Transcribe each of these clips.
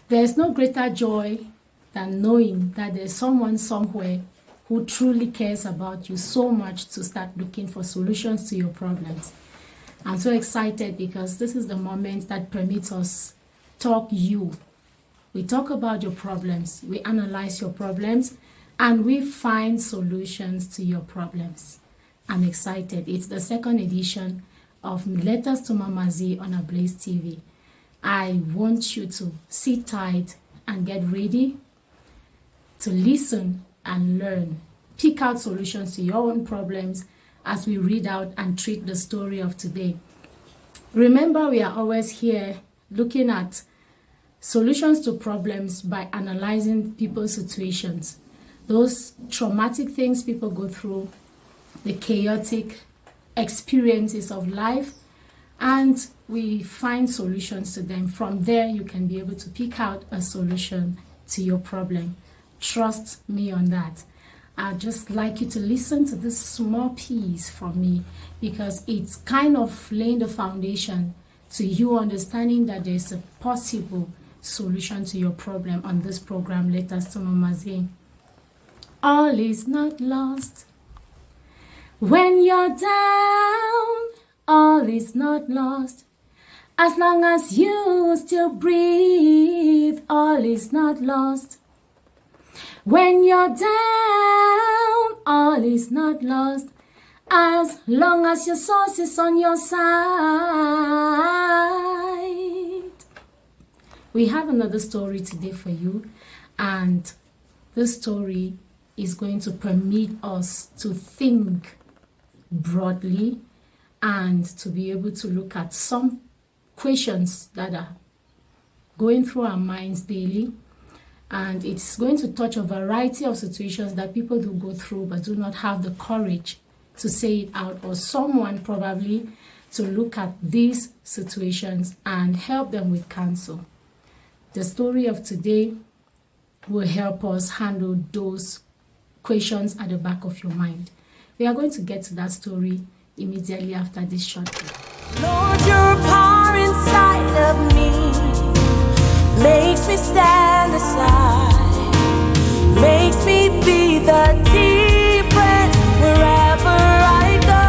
There's no greater joy than knowing that there's someone somewhere who truly cares about you so much to start looking for solutions to your problems. I'm so excited because this is the moment that permits us talk you. We talk about your problems, we analyze your problems, and we find solutions to your problems. I'm excited. It's the second edition of Letters to Mama Z on Ablaze TV. I want you to sit tight and get ready to listen and learn. Pick out solutions to your own problems as we read out and treat the story of today. Remember, we are always here looking at solutions to problems by analyzing people's situations, those traumatic things people go through, the chaotic experiences of life, and we find solutions to them. From there, you can be able to pick out a solution to your problem. Trust me on that. I'd just like you to listen to this small piece from me because it's kind of laying the foundation to you understanding that there's a possible solution to your problem on this program, Letters to Mama Z. All is not lost. When you're down, all is not lost. As long as you still breathe, all is not lost. When you're down, all is not lost. As long as your source is on your side. We have another story today for you, and this story is going to permit us to think broadly and to be able to look at some questions that are going through our minds daily. And it's going to touch a variety of situations that people do go through but do not have the courage to say it out, or someone probably to look at these situations and help them with counsel. The story of today will help us handle those questions at the back of your mind. We are going to get to that story immediately after this short break. Lord, your power inside of me makes me stand aside, makes me be the difference wherever I go.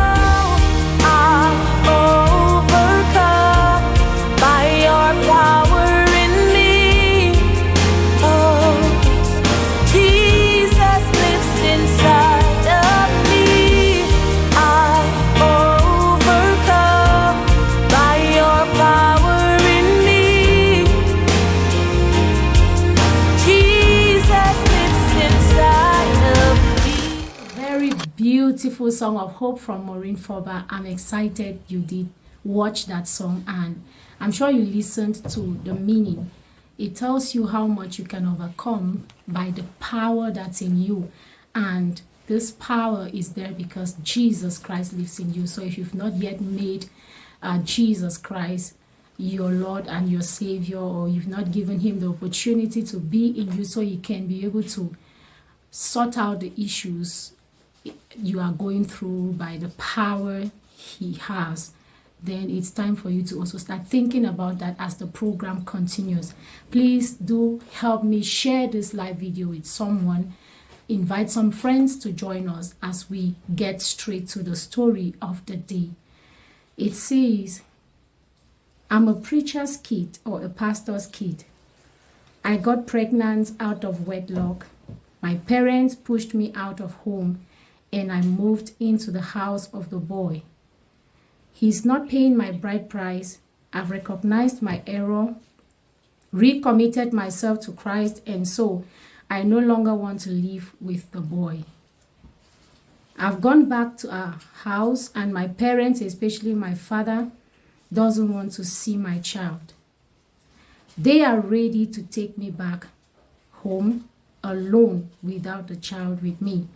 I overcome by your power in me. Oh, Jesus lives inside of me. I overcome by your power in me. Jesus lives inside of me. Very beautiful song of hope from Maureen Forber. I'm excited you did watch that song, and I'm sure you listened to the meaning. It tells you how much you can overcome by the power that's in you, and this power is there because Jesus Christ lives in you. So if you've not yet made Jesus Christ your Lord and your Savior, or you've not given him the opportunity to be in you so you can be able to sort out the issues you are going through by the power he has, then it's time for you to also start thinking about that as the program continues. Please do help me share this live video with someone. Invite some friends to join us as we get straight to the story of the day. It says, I'm a preacher's kid or a pastor's kid. I got pregnant out of wedlock. My parents pushed me out of home and I moved into the house of the boy. He's not paying my bride price. I've recognized my error, recommitted myself to Christ, and so I no longer want to live with the boy. I've gone back to our house, and my parents, especially my father, doesn't want to see my child. They are ready to take me back home alone without the child with me.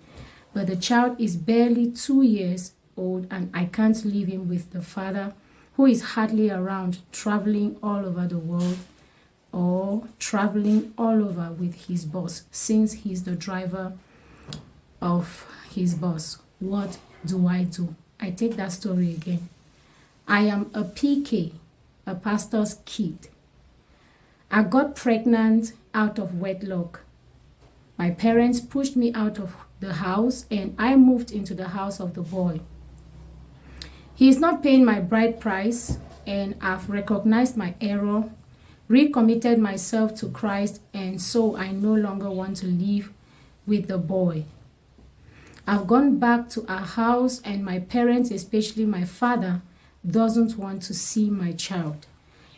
But the child is barely 2 years old and I can't leave him with the father who is hardly around, traveling all over the world or traveling all over with his boss since he's the driver of his boss. What do? I take that story again. I am a PK, a pastor's kid. I got pregnant out of wedlock. My parents pushed me out of the house and I moved into the house of the boy. He is not paying my bride price, and I've recognized my error, recommitted myself to Christ, and so I no longer want to live with the boy. I've gone back to our house, and my parents, especially my father, doesn't want to see my child.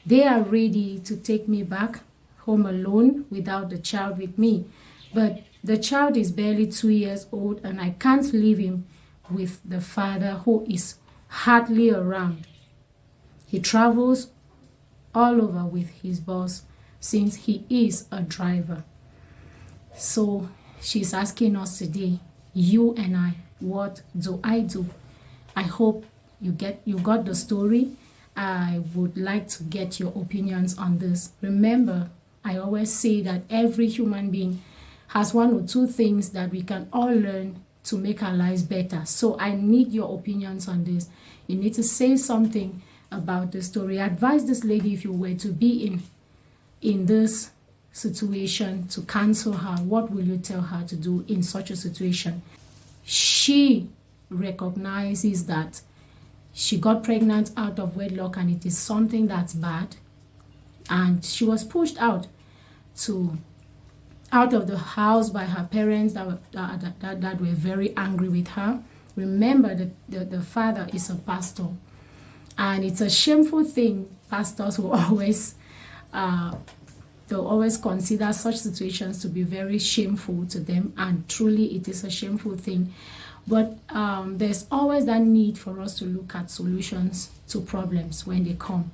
They are ready to take me back home alone without the child with me. But the child is barely 2 years old, and I can't leave him with the father who is hardly around. He travels all over with his boss since he is a driver. So she's asking us today, you and I, what do I do? I hope you got the story. I would like to get your opinions on this. Remember, I always say that every human being has one or two things that we can all learn to make our lives better. So I need your opinions on this. You need to say something about the story. Advise this lady, if you were to be in this situation, to cancel her. What will you tell her to do in such a situation? She recognizes that she got pregnant out of wedlock and it is something that's bad, and she was pushed out of the house by her parents that were very angry with her. Remember that the father is a pastor, and it's a shameful thing. Pastors will always they'll always consider such situations to be very shameful to them, and truly it is a shameful thing. But there's always that need for us to look at solutions to problems when they come.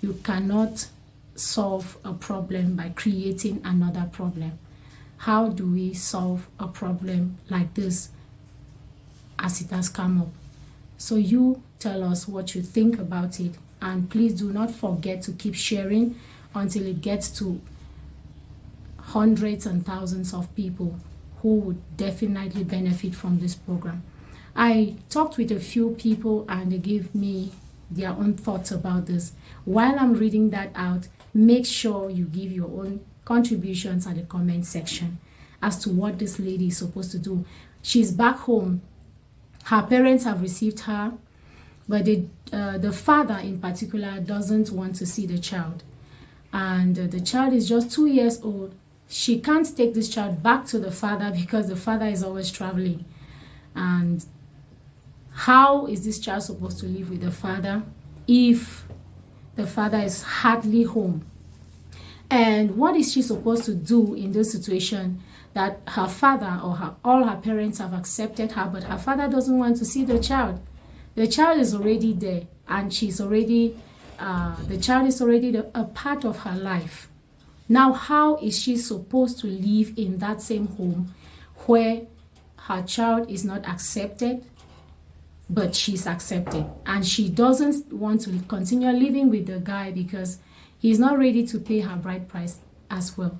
You cannot solve a problem by creating another problem. How do we solve a problem like this as it has come up? So you tell us what you think about it, and please do not forget to keep sharing until it gets to hundreds and thousands of people who would definitely benefit from this program. I talked with a few people and they gave me their own thoughts about this. While I'm reading that out, make sure you give your own contributions at the comment section as to what this lady is supposed to do. She's back home. Her parents have received her, but the father in particular doesn't want to see the child. And the child is just 2 years old. She can't take this child back to the father because the father is always traveling. And how is this child supposed to live with the father if the father is hardly home? And what is she supposed to do in this situation that her father or all her parents have accepted her, but her father doesn't want to see the child? The child is already there, and the child is already a part of her life. Now, how is she supposed to live in that same home where her child is not accepted, but she's accepted? And she doesn't want to continue living with the guy because he's not ready to pay her bride price as well.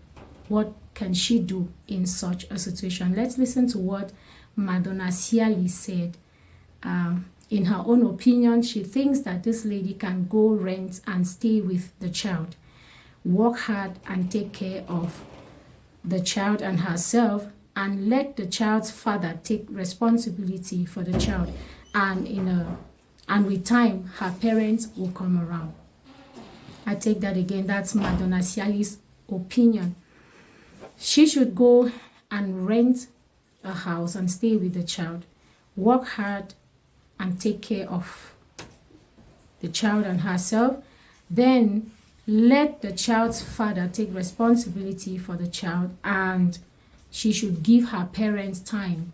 What can she do in such a situation? Let's listen to what Madonna Siali said. In her own opinion, she thinks that this lady can go rent and stay with the child, work hard and take care of the child and herself, and let the child's father take responsibility for the child. And with time, her parents will come around. I take that again. That's Madonna Siali's opinion. She should go and rent a house and stay with the child, work hard and take care of the child and herself. Then let the child's father take responsibility for the child, and she should give her parents time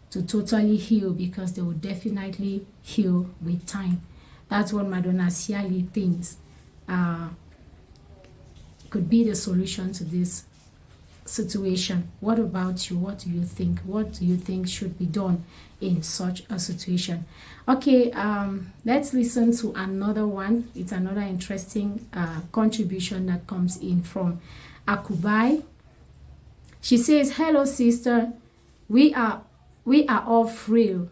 to totally heal because they will definitely heal with time. That's what Madonna Siali thinks could be the solution to this situation. What about you? What do you think? What do you think should be done in such a situation? Okay, let's listen to another one. It's another interesting contribution that comes in from Akubai. She says, hello sister, we are all frail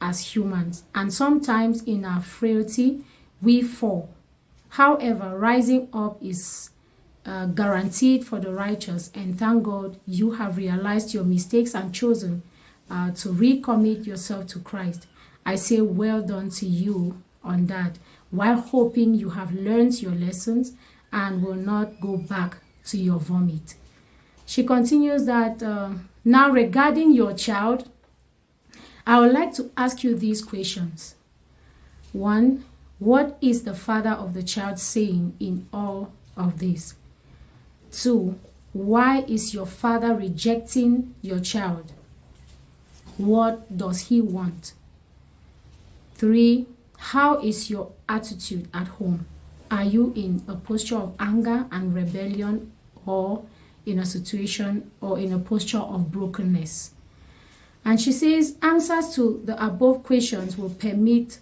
as humans, and sometimes in our frailty we fall. However, rising up is guaranteed for the righteous. And thank God you have realized your mistakes and chosen to recommit yourself to Christ. I say well done to you on that, while hoping you have learned your lessons and will not go back to your vomit. She continues that now regarding your child, I would like to ask you these questions. 1, what is the father of the child saying in all of this? 2, why is your father rejecting your child? What does he want? 3, how is your attitude at home? Are you in a posture of anger and rebellion, or in a situation or in a posture of brokenness? And she says answers to the above questions will permit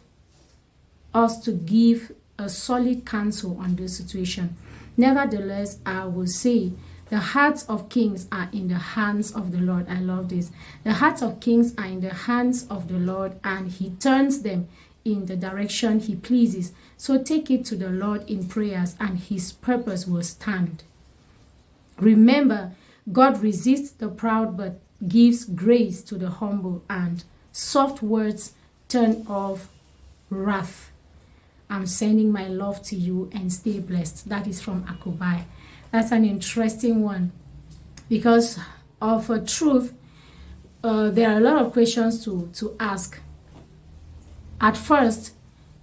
us to give a solid counsel on this situation. Nevertheless, I will say the hearts of kings are in the hands of the Lord. I love this. The hearts of kings are in the hands of the Lord, and he turns them in the direction he pleases. So take it to the Lord in prayers, and his purpose will stand. Remember, God resists the proud but gives grace to the humble, and soft words turn off wrath. I'm sending my love to you and stay blessed. That is from Akubai. That's an interesting one, because of a truth, there are a lot of questions to ask. At first,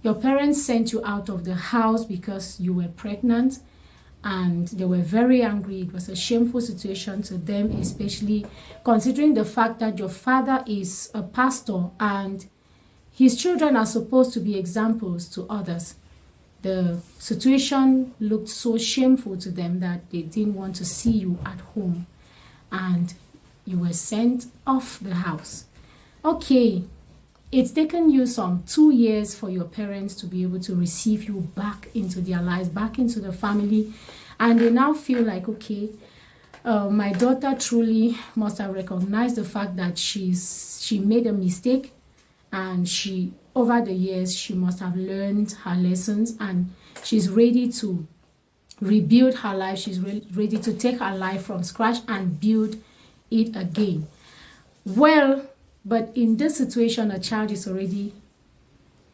your parents sent you out of the house because you were pregnant, and they were very angry. It was a shameful situation to them, especially considering the fact that your father is a pastor and his children are supposed to be examples to others. The situation looked so shameful to them that they didn't want to see you at home, and you were sent off the house. Okay, it's taken you some 2 years for your parents to be able to receive you back into their lives, back into the family, and they now feel like, okay, my daughter truly must have recognized the fact that she made a mistake, and over the years she must have learned her lessons, and she's ready to rebuild her life. She's ready to take her life from scratch and build it again. Well, but in this situation, a child is already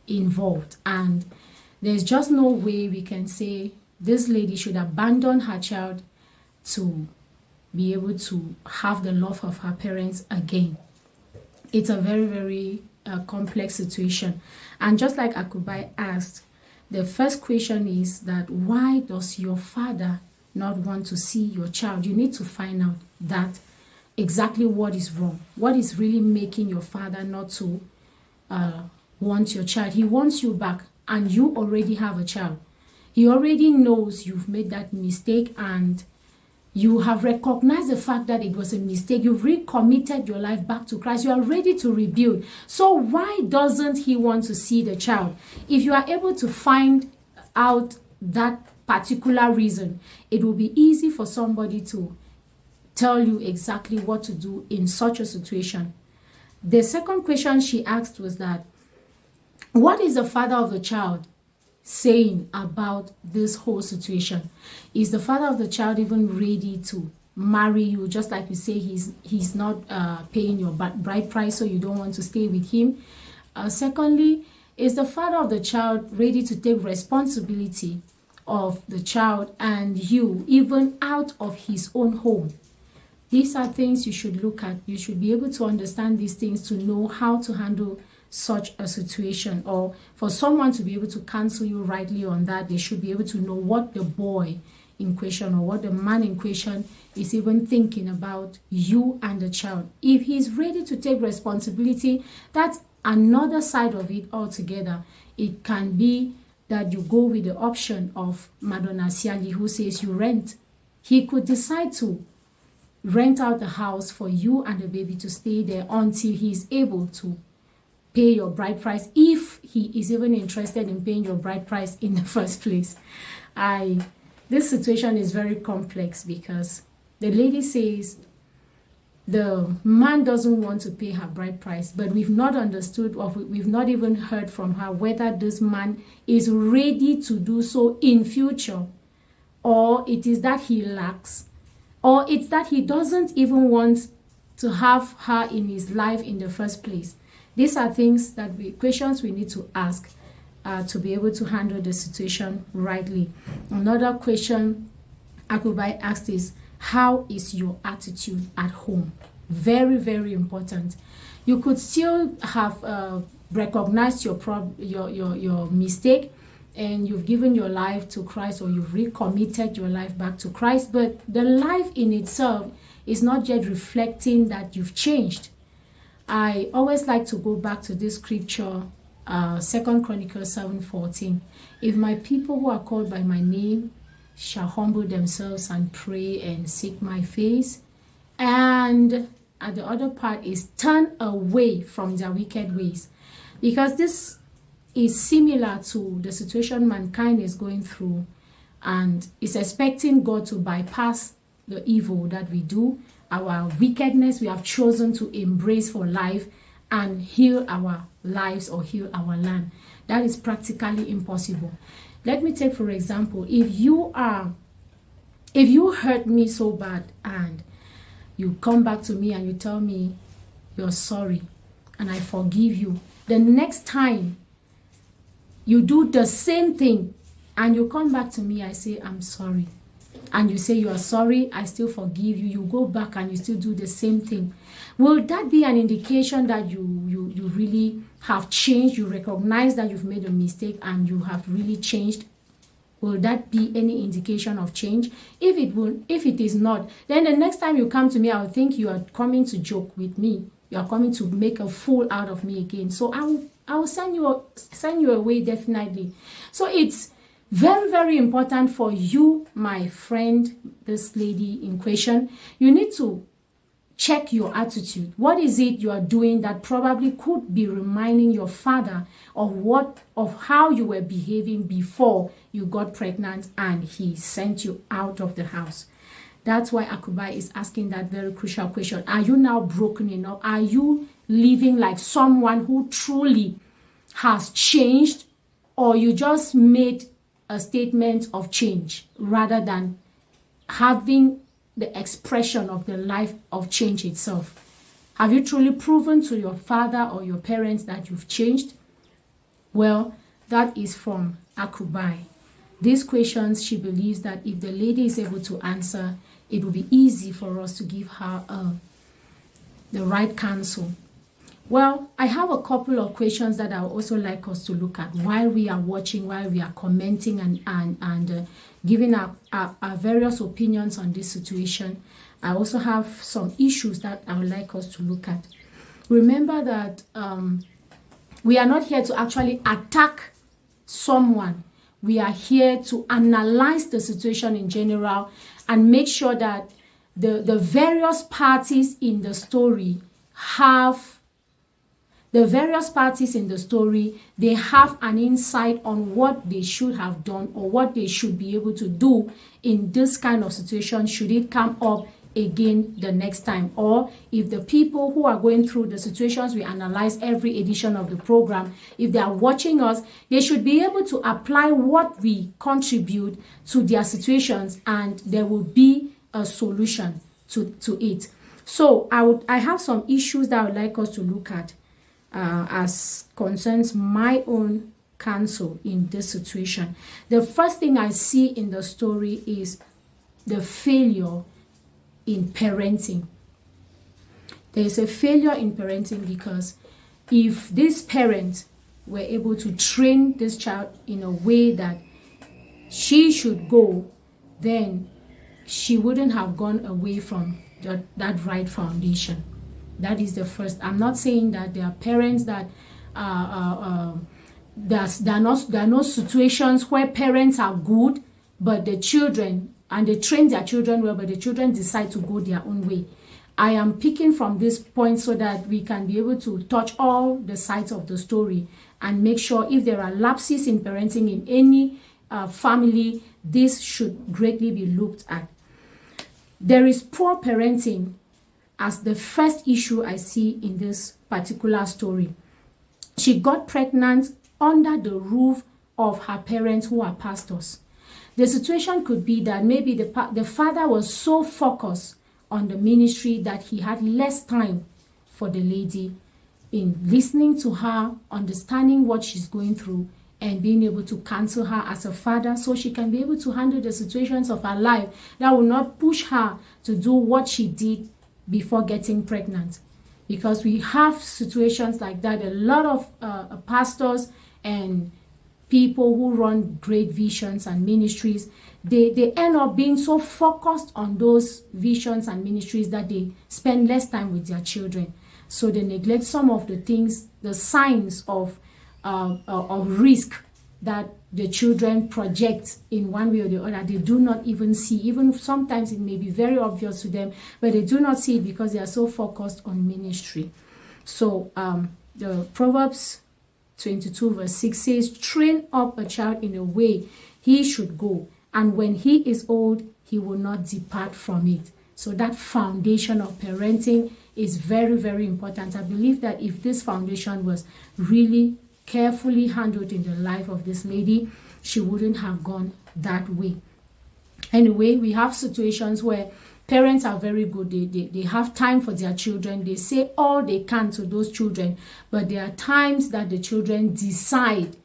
involved, and there's just no way we can say this lady should abandon her child to be able to have the love of her parents again. It's a very, very complex situation. And just like Akubai asked, the first question is that why does your father not want to see your child? You need to find out that exactly what is wrong. What is really making your father not to want your child? He wants you back, and you already have a child. He already knows you've made that mistake, and you have recognized the fact that it was a mistake. You've recommitted your life back to Christ. You are ready to rebuild. So why doesn't he want to see the child? If you are able to find out that particular reason, it will be easy for somebody to tell you exactly what to do in such a situation. The second question she asked was that, what is the father of the child saying about this whole situation? Is the father of the child even ready to marry you? Just like you say, he's not paying your bride price, so you don't want to stay with him. Secondly, is the father of the child ready to take responsibility of the child and you, even out of his own home? These are things you should look at. You should be able to understand these things to know how to handle such a situation, or for someone to be able to counsel you rightly on that, they should be able to know what the boy in question or what the man in question is even thinking about you and the child. If he's ready to take responsibility, that's another side of it altogether. It can be that you go with the option of Madonna Siali, who says you rent. He could decide to rent out the house for you and the baby to stay there until he's able to pay your bride price, if he is even interested in paying your bride price in the first place. This situation is very complex, because the lady says the man doesn't want to pay her bride price, but we've not understood, or we've not even heard from her whether this man is ready to do so in future. or it is that he lacks, or it's that he doesn't even want to have her in his life in the first place. These are things that questions we need to ask to be able to handle the situation rightly. Another question Akubai asked is, how is your attitude at home? Very, very important. You could still have recognized your mistake, and you've given your life to Christ, or you've recommitted your life back to Christ, but the life in itself is not yet reflecting that you've changed. I always like to go back to this scripture, 2 Chronicles 7:14. If my people who are called by my name shall humble themselves and pray and seek my face, and the other part is turn away from their wicked ways, because this is similar to the situation mankind is going through, and is expecting God to bypass the evil that we do, our wickedness we have chosen to embrace for life, and heal our lives or heal our land. That is practically impossible. Let me take, for example, if you hurt me so bad and you come back to me and you tell me you're sorry and I forgive you, the next time you do the same thing and you come back to me, I say I'm sorry, and you say you are sorry, I still forgive you, you go back and you still do the same thing, will that be an indication that you really have changed? You recognize that you've made a mistake and you have really changed? Will that be any indication of change? If it is not, then the next time you come to me, I will think you are coming to joke with me. You are coming to make a fool out of me again. So I will send you away, definitely. So it's very, very important for you, my friend, this lady in question. You need to check your attitude. What is it you are doing that probably could be reminding your father of how you were behaving before you got pregnant and he sent you out of the house? That's why Akubai is asking that very crucial question. Are you now broken enough? Are you living like someone who truly has changed, or you just made a statement of change rather than having the expression of the life of change itself? Have you truly proven to your father or your parents that you've changed? Well, that is from Akubai. These questions, she believes that if the lady is able to answer, it will be easy for us to give her the right counsel. Well, I have a couple of questions that I would also like us to look at while we are watching, while we are commenting and giving our various opinions on this situation. I also have some issues that I would like us to look at. Remember that we are not here to actually attack someone. We are here to analyze the situation in general and make sure that the various parties in the story have they have an insight on what they should have done or what they should be able to do in this kind of situation should it come up again the next time. Or if the people who are going through the situations we analyze every edition of the program, if they are watching us, they should be able to apply what we contribute to their situations, and there will be a solution to it. So I have some issues that I would like us to look at as concerns my own counsel in this situation. The first thing I see in the story is the failure in parenting. There is a failure in parenting because if this parent were able to train this child in a way that she should go, then she wouldn't have gone away from that right foundation. That is the first. I'm not saying that there are parents that there are no situations where parents are good, but the children, and they train their children well, but the children decide to go their own way. I am picking from this point so that we can be able to touch all the sides of the story and make sure if there are lapses in parenting in any family, this should greatly be looked at. There is poor parenting as the first issue I see in this particular story. She got pregnant under the roof of her parents who are pastors. The situation could be that maybe the father was so focused on the ministry that he had less time for the lady in listening to her, understanding what she's going through, and being able to counsel her as a father so she can be able to handle the situations of her life that will not push her to do what she did before getting pregnant. Because we have situations like that. A lot of pastors and people who run great visions and ministries, they end up being so focused on those visions and ministries that they spend less time with their children. So they neglect some of the things, the signs of risk that the children project in one way or the other. They do not even see. Even sometimes it may be very obvious to them, but they do not see it because they are so focused on ministry. So the Proverbs 22 verse 6 says, train up a child in a way he should go, and when he is old, he will not depart from it. So that foundation of parenting is very, very important. I believe that if this foundation was really carefully handled in the life of this lady, she wouldn't have gone that way. Anyway, we have situations where parents are very good. They have time for their children. They say all they can to those children. But there are times that the children decide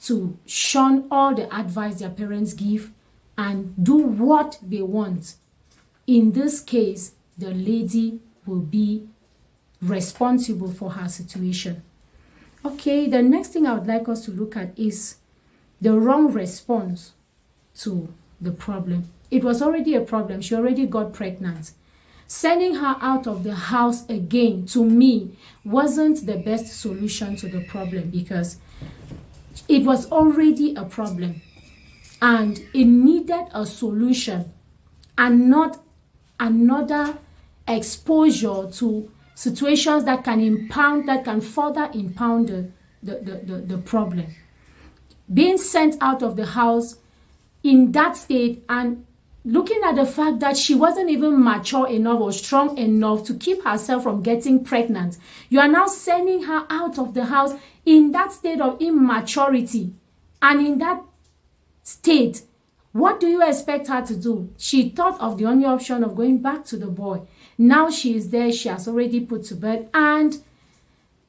to shun all the advice their parents give and do what they want. In this case, the lady will be responsible for her situation. Okay, the next thing I would like us to look at is the wrong response to the problem. It was already a problem. She already got pregnant. Sending her out of the house again, to me, wasn't the best solution to the problem, because it was already a problem and it needed a solution and not another exposure to situations that can further impound the problem. Being sent out of the house in that state, and looking at the fact that she wasn't even mature enough or strong enough to keep herself from getting pregnant. You are now sending her out of the house in that state of immaturity. And in that state, what do you expect her to do? She thought of the only option of going back to the boy. Now she is there, she has already put to bed, and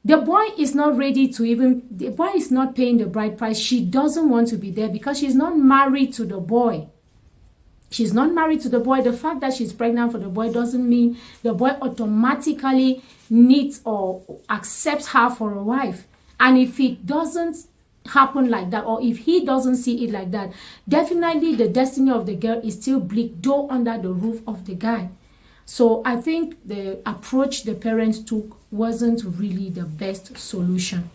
the boy is not ready to the boy is not paying the bride price. She doesn't want to be there because she's not married to the boy. She's not married to the boy. The fact that she's pregnant for the boy doesn't mean the boy automatically needs or accepts her for a wife. And if it doesn't happen like that, or if he doesn't see it like that, definitely the destiny of the girl is still bleak, though under the roof of the guy. So I think the approach the parents took wasn't really the best solution.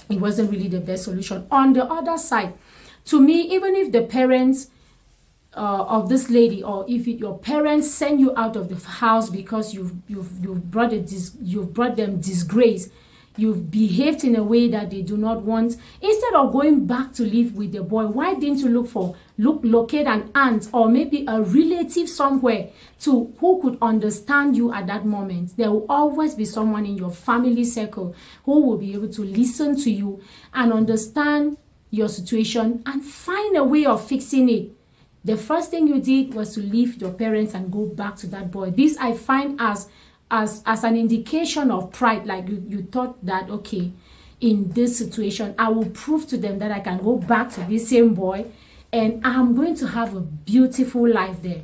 It wasn't really the best solution. On the other side, to me, even if the parents of this lady, or if your parents send you out of the house because you've brought them disgrace, you've behaved in a way that they do not want, instead of going back to live with the boy, why didn't you locate an aunt or maybe a relative somewhere who could understand you at that moment? There will always be someone in your family circle who will be able to listen to you and understand your situation and find a way of fixing it. The first thing you did was to leave your parents and go back to that boy. This I find as an indication of pride, like you thought that, okay, in this situation, I will prove to them that I can go back to this same boy and I'm going to have a beautiful life there.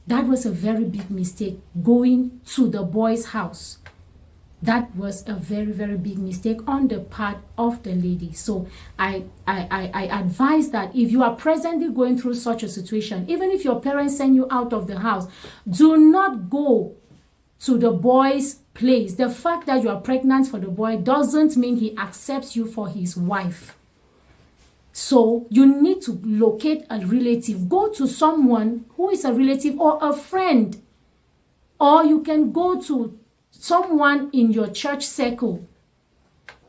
That was a very big mistake, going to the boy's house. That was a very, very big mistake on the part of the lady. So I advise that if you are presently going through such a situation, even if your parents send you out of the house, do not go to the boy's place. The fact that you are pregnant for the boy doesn't mean he accepts you for his wife. So you need to locate a relative. Go to someone who is a relative or a friend. Or you can go to someone in your church circle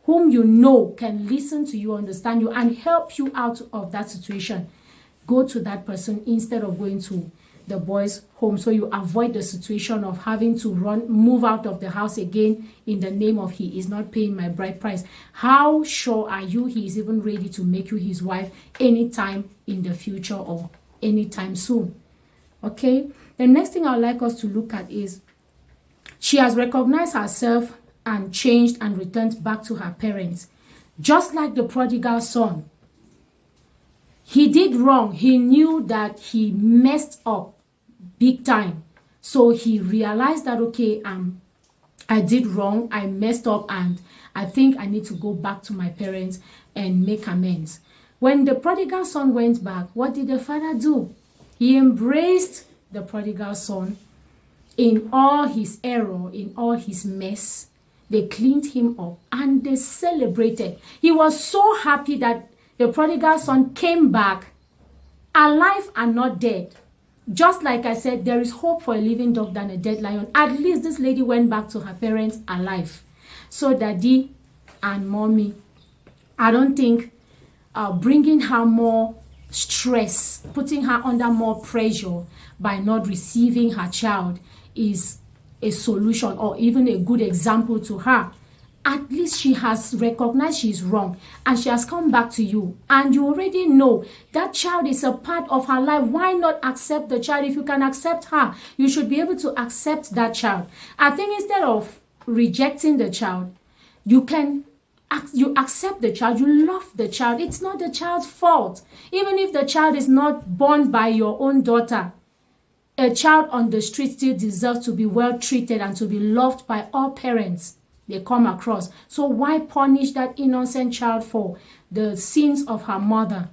whom you know can listen to you, understand you, and help you out of that situation. Go to that person instead of going to the boys home, so you avoid the situation of having to move out of the house again in the name of he is not paying my bride price. How sure are you he is even ready to make you his wife anytime in the future or anytime soon? Okay, the next thing I'd like us to look at is she has recognized herself and changed and returned back to her parents. Just like the prodigal son, he did wrong. He knew that he messed up big time. So he realized that, okay, I did wrong, I messed up, and I think I need to go back to my parents and make amends. When the prodigal son went back, what did the father do? He embraced the prodigal son in all his error, in all his mess. They cleaned him up and they celebrated. He was so happy that the prodigal son came back alive and not dead. Just like I said, there is hope for a living dog than a dead lion. At least this lady went back to her parents alive. So daddy and mommy, I don't think bringing her more stress, putting her under more pressure by not receiving her child is a solution or even a good example to her. At least she has recognized she's wrong and she has come back to you, and you already know that child is a part of her life. Why not accept the child? If you can accept her, you should be able to accept that child. I think instead of rejecting the child, you accept the child, you love the child. It's not the child's fault. Even if the child is not born by your own daughter, a child on the street still deserves to be well treated and to be loved by all parents they come across. So why punish that innocent child for the sins of her mother?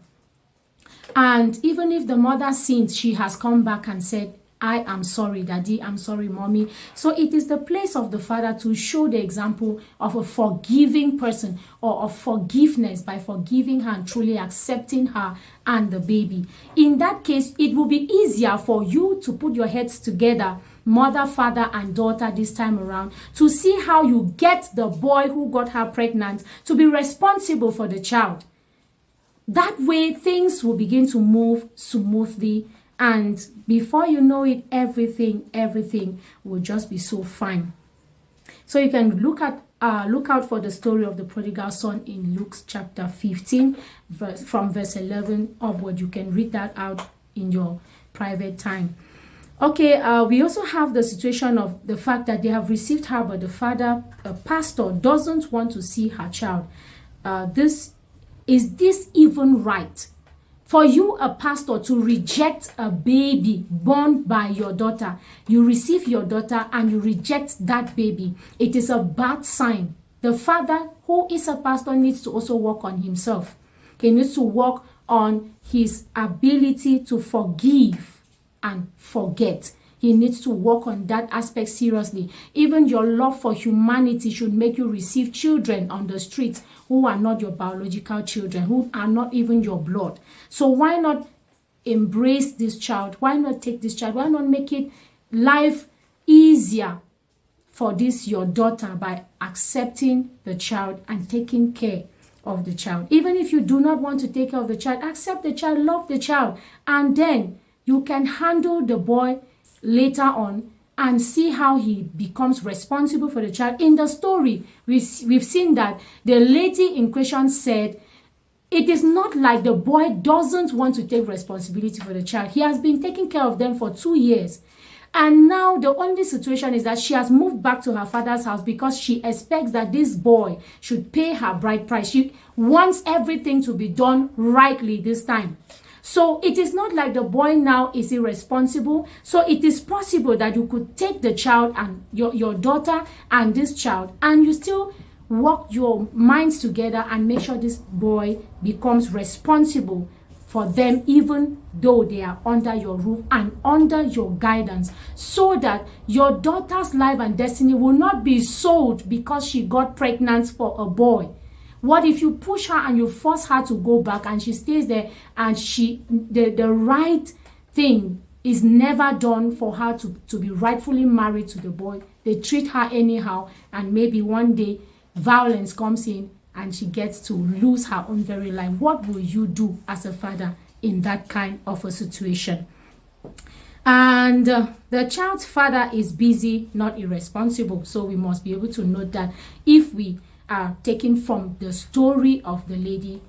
And even if the mother sins, she has come back and said, I am sorry, daddy, I'm sorry, mommy. So it is the place of the father to show the example of a forgiving person or of forgiveness by forgiving her and truly accepting her and the baby. In that case, it will be easier for you to put your heads together, mother, father, and daughter this time around, to see how you get the boy who got her pregnant to be responsible for the child. That way, things will begin to move smoothly, and before you know it, everything will just be so fine. So you can look out for the story of the prodigal son in Luke chapter 15, from verse 11 upward. You can read that out in your private time. Okay, we also have the situation of the fact that they have received her, but the father, a pastor, doesn't want to see her child. Is this even right? For you, a pastor, to reject a baby born by your daughter, you receive your daughter and you reject that baby, it is a bad sign. The father, who is a pastor, needs to also work on himself. He needs to work on his ability to forgive and forget. He needs to work on that aspect seriously. Even your love for humanity should make you receive children on the streets who are not your biological children, who are not even your blood. So why not embrace this child? Why not take this child? Why not make it life easier for this your daughter by accepting the child and taking care of the child? Even if you do not want to take care of the child, accept the child, love the child, and then you can handle the boy later on and see how he becomes responsible for the child. In the story, we've seen that the lady in question said, it is not like the boy doesn't want to take responsibility for the child. He has been taking care of them for 2 years. And now the only situation is that she has moved back to her father's house because she expects that this boy should pay her bride price. She wants everything to be done rightly this time. So it is not like the boy now is irresponsible. So it is possible that you could take the child and your daughter and this child, and you still work your minds together and make sure this boy becomes responsible for them, even though they are under your roof and under your guidance, so that your daughter's life and destiny will not be sold because she got pregnant for a boy. What if you push her and you force her to go back and she stays there and the right thing is never done for her to be rightfully married to the boy? They treat her anyhow, and maybe one day violence comes in and she gets to lose her own very life. What will you do as a father in that kind of a situation? And the child's father is busy, not irresponsible. So we must be able to note that if we are taking from the story of the lady,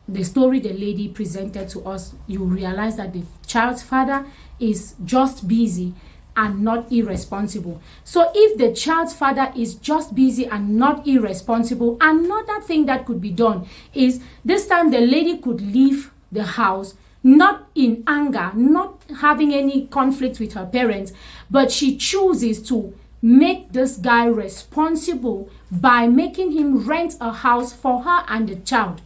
the story the lady presented to us, you realize that the child's father is just busy and not irresponsible. So if the child's father is just busy and not irresponsible, another thing that could be done is this time the lady could leave the house, not in anger, not having any conflict with her parents, but she chooses to make this guy responsible by making him rent a house for her and the child,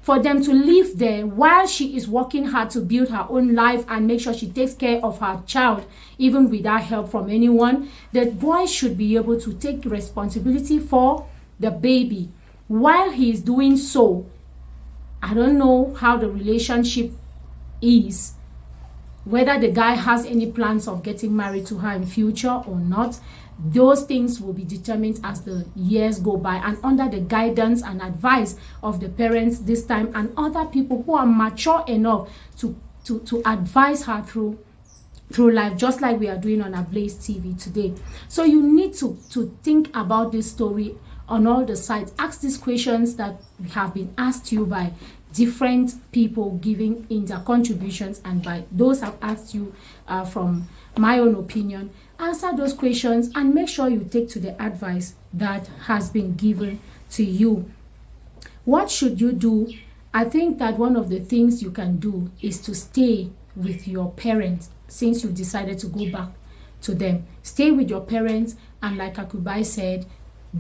for them to live there while she is working hard to build her own life and make sure she takes care of her child, even without help from anyone. The boy should be able to take responsibility for the baby. While he is doing so, I don't know how the relationship is, whether the guy has any plans of getting married to her in future or not. Those things will be determined as the years go by and under the guidance and advice of the parents this time and other people who are mature enough to advise her through life, just like we are doing on Ablaze TV today. So you need to think about this story on all the sides. Ask these questions that have been asked you by different people giving in their contributions, and by those I've asked you from my own opinion. Answer those questions and make sure you take to the advice that has been given to you. What should you do? I think that one of the things you can do is to stay with your parents since you've decided to go back to them. Stay with your parents, and like Akubai said,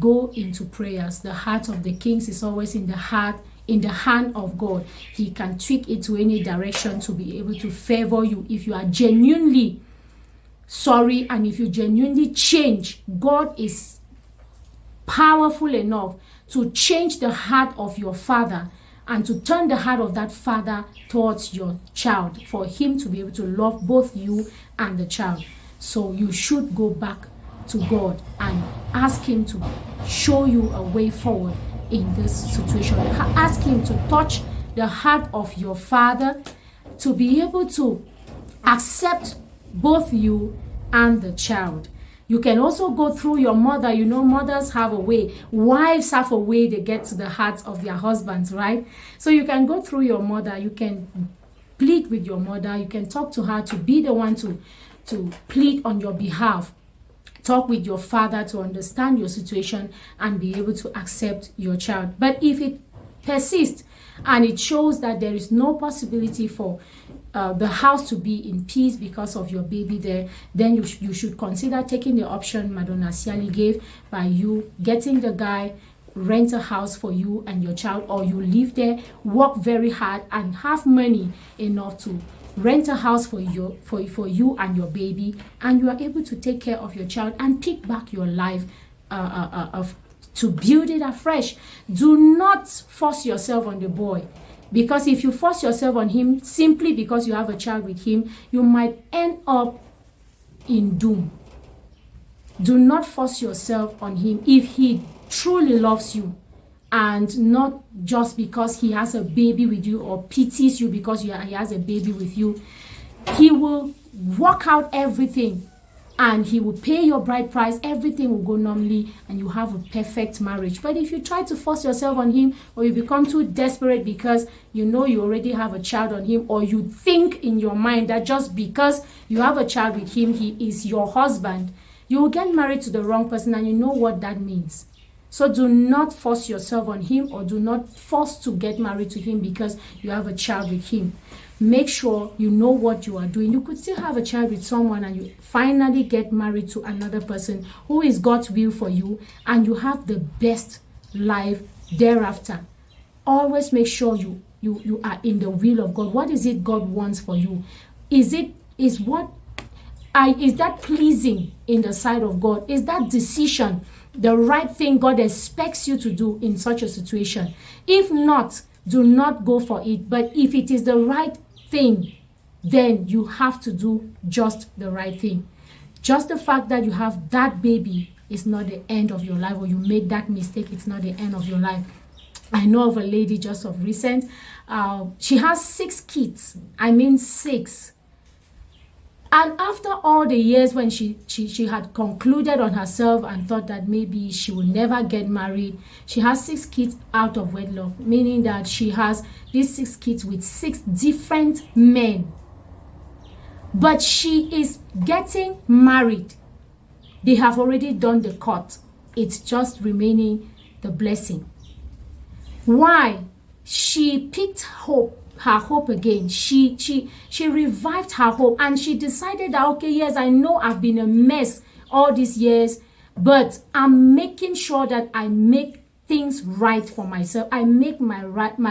go into prayers. The heart of the kings is always in the hand of God. He can tweak it to any direction to be able to favor you if you are genuinely sorry and if you genuinely change. God is powerful enough to change the heart of your father and to turn the heart of that father towards your child, for him to be able to love both you and the child. So you should go back to God and ask him to show you a way forward in this situation. Ask him to touch the heart of your father to be able to accept both you and the child. You can also go through your mother. You know, mothers have a way, wives have a way they get to the hearts of their husbands, right? So you can go through your mother, you can plead with your mother, you can talk to her to be the one to plead on your behalf. Talk with your father to understand your situation and be able to accept your child. But if it persists and it shows that there is no possibility for the house to be in peace because of your baby there, then you should consider taking the option Madonna Siali gave by you getting the guy rent a house for you and your child, or you live there, work very hard and have money enough to rent a house for you and your baby, and you are able to take care of your child and pick back your life to build it afresh. Do not force yourself on the boy, because if you force yourself on him simply because you have a child with him, you might end up in doom. Do not force yourself on him if he truly loves you, and not just because he has a baby with you or pities you because he has a baby with you. He will work out everything and he will pay your bride price. Everything will go normally and you have a perfect marriage. But if you try to force yourself on him, or you become too desperate because you know you already have a child on him, or you think in your mind that just because you have a child with him, he is your husband, you will get married to the wrong person, and you know what that means. So do not force yourself on him, or do not force to get married to him because you have a child with him. Make sure you know what you are doing. You could still have a child with someone and you finally get married to another person who is God's will for you, and you have the best life thereafter. Always make sure you are in the will of God. What is it God wants for you? Is that pleasing in the sight of God? Is that decision the right thing God expects you to do in such a situation? If not, do not go for it. But if it is the right thing, then you have to do just the right thing. Just the fact that you have that baby is not the end of your life, or you made that mistake, it's not the end of your life. I know of a lady just of recent, she has 6 kids. I mean 6. And after all the years when she had concluded on herself and thought that maybe she will never get married, she has 6 kids out of wedlock, meaning that she has these 6 kids with 6 different men. But she is getting married. They have already done the court. It's just remaining the blessing. Why? She picked her hope again. She revived her hope, and she decided that, okay, yes, I know I've been a mess all these years, but I'm making sure that I make things right for myself. I make my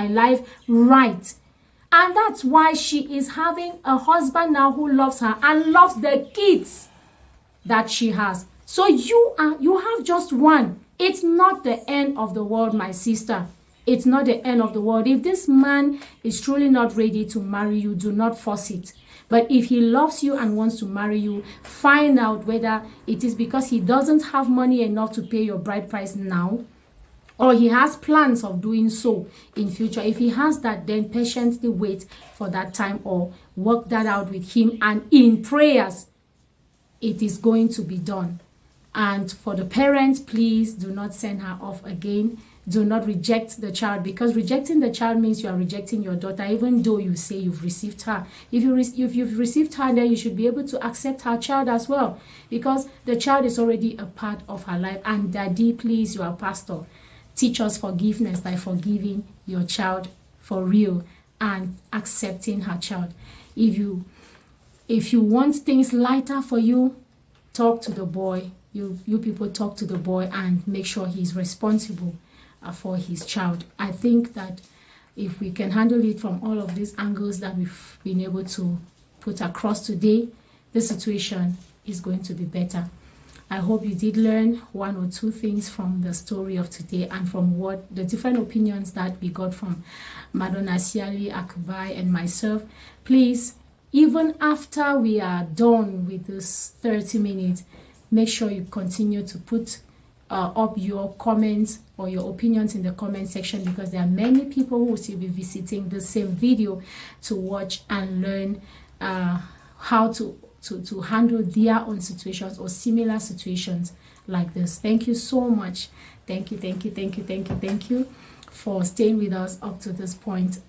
life right. And that's why she is having a husband now who loves her and loves the kids that she has. So you have just one. It's not the end of the world, my sister. It's not the end of the world. If this man is truly not ready to marry you, do not force it. But if he loves you and wants to marry you, find out whether it is because he doesn't have money enough to pay your bride price now, or he has plans of doing so in future. If he has that, then patiently wait for that time, or work that out with him, and in prayers, it is going to be done. And for the parents, please do not send her off again. Do not reject the child, because rejecting the child means you are rejecting your daughter, even though you say you've received her. If you've received her, then you should be able to accept her child as well, because the child is already a part of her life. And Daddy, please, you are pastor. Teach us forgiveness by forgiving your child for real and accepting her child. If you want things lighter for you, talk to the boy. You people talk to the boy and make sure he's responsible for his child. I think that if we can handle it from all of these angles that we've been able to put across today, the situation is going to be better. I hope you did learn 1 or 2 things from the story of today, and from what the different opinions that we got from Madonna Siali, Akubai, and myself. Please, even after we are done with this 30 minutes, make sure you continue to put up your comments or your opinions in the comment section, because there are many people who will still be visiting the same video to watch and learn how to handle their own situations or similar situations like this. Thank you so much. Thank you for staying with us up to this point.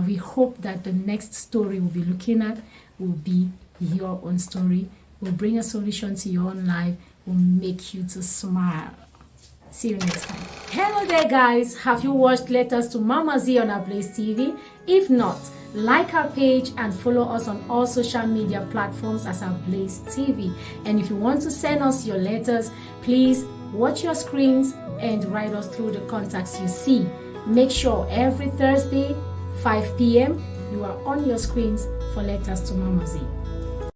We hope that the next story we'll be looking at will be your own story. Will bring a solution to your own life, will make you to smile. See you next time. Hello there, guys. Have you watched Letters to Mama Z on our Blaze TV? If not, like our page and follow us on all social media platforms as our Blaze TV. And if you want to send us your letters, please watch your screens and write us through the contacts you see. Make sure every Thursday, 5 p.m., you are on your screens for Letters to Mama Z.